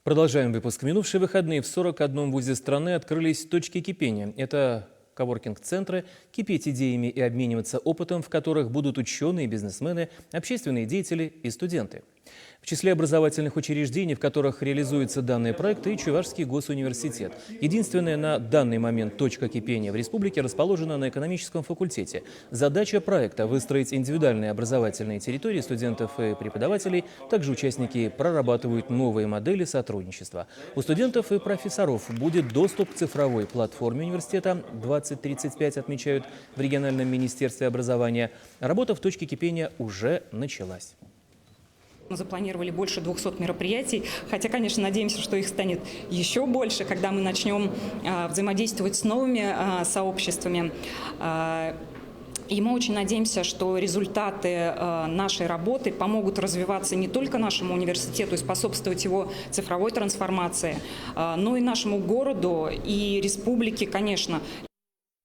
Продолжаем выпуск. В минувшие выходные в 41 вузе страны открылись точки кипения. Это коворкинг-центры, кипеть идеями и обмениваться опытом, в которых будут ученые, бизнесмены, общественные деятели и студенты. В числе образовательных учреждений, в которых реализуются данные проекты, и Чувашский госуниверситет. Единственная на данный момент точка кипения в республике расположена на экономическом факультете. Задача проекта – выстроить индивидуальные образовательные территории студентов и преподавателей. Также участники прорабатывают новые модели сотрудничества. У студентов и профессоров будет доступ к цифровой платформе университета 2035, отмечают в региональном министерстве образования. Работа в точке кипения уже началась. Мы запланировали больше 200 мероприятий, хотя, конечно, надеемся, что их станет еще больше, когда мы начнем взаимодействовать с новыми сообществами. И мы очень надеемся, что результаты нашей работы помогут развиваться не только нашему университету и способствовать его цифровой трансформации, но и нашему городу и республике, конечно.